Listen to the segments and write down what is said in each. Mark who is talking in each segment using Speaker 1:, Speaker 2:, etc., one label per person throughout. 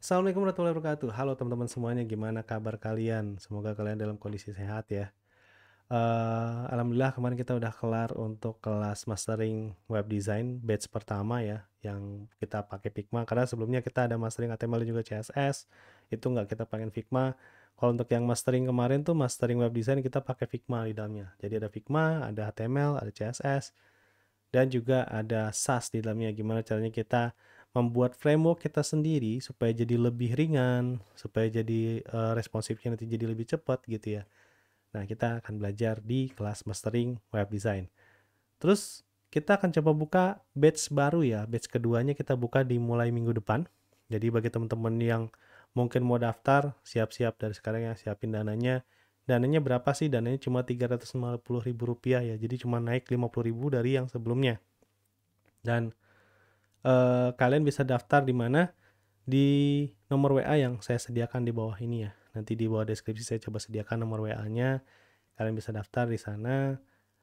Speaker 1: Assalamualaikum warahmatullahi wabarakatuh. Halo teman-teman semuanya, gimana kabar kalian? Semoga kalian dalam kondisi sehat ya. Alhamdulillah kemarin kita udah kelar untuk kelas mastering web design batch pertama ya, yang kita pakai Figma karena sebelumnya kita ada mastering HTML dan juga CSS, itu nggak kita pakai Figma. Kalau untuk yang mastering kemarin tuh mastering web design kita pakai Figma di dalamnya. Jadi ada Figma, ada HTML, ada CSS, dan juga ada SAS di dalamnya. Gimana caranya kita membuat framework kita sendiri supaya jadi lebih ringan, supaya jadi responsifnya nanti jadi lebih cepat gitu ya. Nah, kita akan belajar di kelas mastering web design. Terus kita akan coba buka batch baru ya. Batch keduanya kita buka di mulai minggu depan. Jadi bagi teman-teman yang mungkin mau daftar, siap-siap dari sekarang ya, siapin dananya. Dananya berapa sih? Dananya cuma Rp350.000 ya. Jadi cuma naik Rp50.000 dari yang sebelumnya. Dan kalian bisa daftar di mana? Di nomor WA yang saya sediakan di bawah ini ya. Nanti di bawah deskripsi saya coba sediakan nomor WA-nya. Kalian bisa daftar di sana.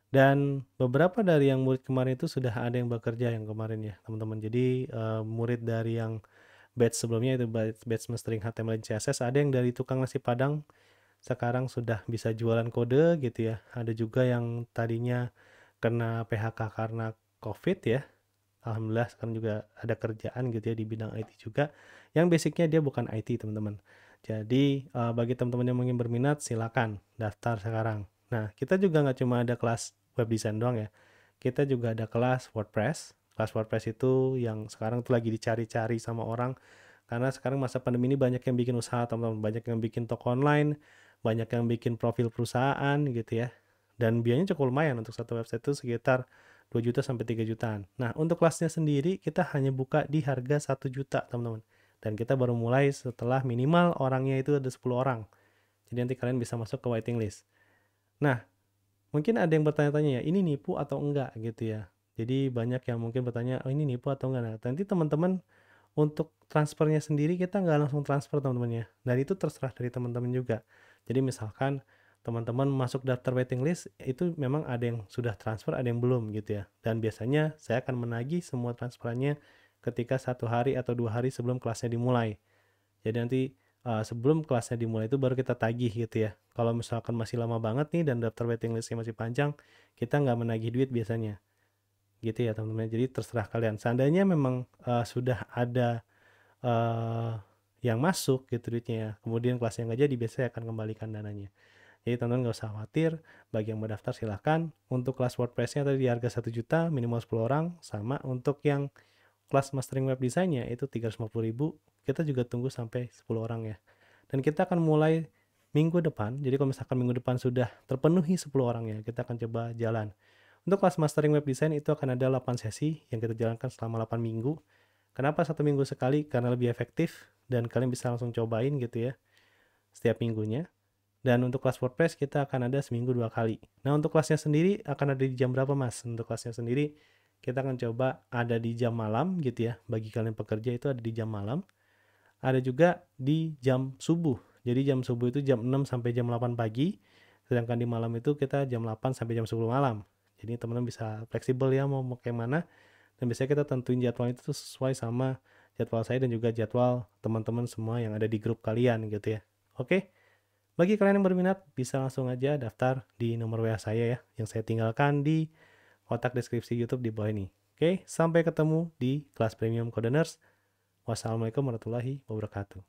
Speaker 1: Dan beberapa dari yang murid kemarin itu sudah ada yang bekerja yang kemarin ya, teman-teman. Jadi murid dari yang batch sebelumnya itu batch mastering HTML dan CSS, ada yang dari tukang nasi Padang sekarang sudah bisa jualan kode gitu ya. Ada juga yang tadinya kena PHK karena COVID ya. Alhamdulillah sekarang juga ada kerjaan gitu ya di bidang IT juga. Yang basicnya dia bukan IT teman-teman. Jadi bagi teman-teman yang mungkin berminat silakan daftar sekarang. Nah kita juga nggak cuma ada kelas web design doang ya. Kita juga ada kelas WordPress. Kelas WordPress itu yang sekarang tuh lagi dicari-cari sama orang. Karena sekarang masa pandemi ini banyak yang bikin usaha teman-teman. Banyak yang bikin toko online. Banyak yang bikin profil perusahaan gitu ya. Dan biayanya cukup lumayan untuk satu website itu sekitar 2 juta sampai 3 jutaan. Nah, untuk kelasnya sendiri kita hanya buka di harga 1 juta, teman-teman. Dan kita baru mulai setelah minimal orangnya itu ada 10 orang. Jadi nanti kalian bisa masuk ke waiting list. Nah, mungkin ada yang bertanya-tanya ya, ini nipu atau enggak gitu ya. Jadi banyak yang mungkin bertanya, oh ini nipu atau enggak. Nah, nanti teman-teman untuk transfernya sendiri kita nggak langsung transfer teman-teman ya. Dan itu terserah dari teman-teman juga. Jadi misalkan teman-teman masuk daftar waiting list itu memang ada yang sudah transfer, ada yang belum gitu ya. Dan biasanya saya akan menagih semua transferannya ketika 1 hari atau 2 hari sebelum kelasnya dimulai. Jadi nanti sebelum kelasnya dimulai itu baru kita tagih gitu ya. Kalau misalkan masih lama banget nih dan daftar waiting listnya masih panjang, kita nggak menagih duit biasanya. Gitu ya teman-teman. Jadi terserah kalian. Seandainya memang sudah ada eh, yang masuk gitu duitnya ya, kemudian kelasnya nggak jadi, biasanya akan kembalikan dananya. Jadi teman-teman nggak usah khawatir, bagi yang mau daftar silahkan. Untuk kelas WordPress-nya tadi di harga 1 juta, minimal 10 orang, sama untuk yang kelas mastering web design-nya itu 350.000, kita juga tunggu sampai 10 orang ya. Dan kita akan mulai minggu depan, jadi kalau misalkan minggu depan sudah terpenuhi 10 orang ya, kita akan coba jalan. Untuk kelas mastering web design itu akan ada 8 sesi yang kita jalankan selama 8 minggu. Kenapa 1 minggu sekali? Karena lebih efektif dan kalian bisa langsung cobain gitu ya setiap minggunya. Dan untuk kelas WordPress kita akan ada seminggu 2 kali. Nah untuk kelasnya sendiri akan ada di jam berapa mas? Untuk kelasnya sendiri kita akan coba ada di jam malam gitu ya. Bagi kalian pekerja itu ada di jam malam. Ada juga di jam subuh. Jadi jam subuh itu jam 6 sampai jam 8 pagi. Sedangkan di malam itu kita jam 8 sampai jam 10 malam. Jadi teman-teman bisa fleksibel ya mau pakai mana. Dan biasanya kita tentuin jadwal itu sesuai sama jadwal saya dan juga jadwal teman-teman semua yang ada di grup kalian gitu ya. Oke, bagi kalian yang berminat bisa langsung aja daftar di nomor WA saya ya, yang saya tinggalkan di kotak deskripsi YouTube di bawah ini. Oke, sampai ketemu di kelas Premium Coders. Wassalamualaikum warahmatullahi wabarakatuh.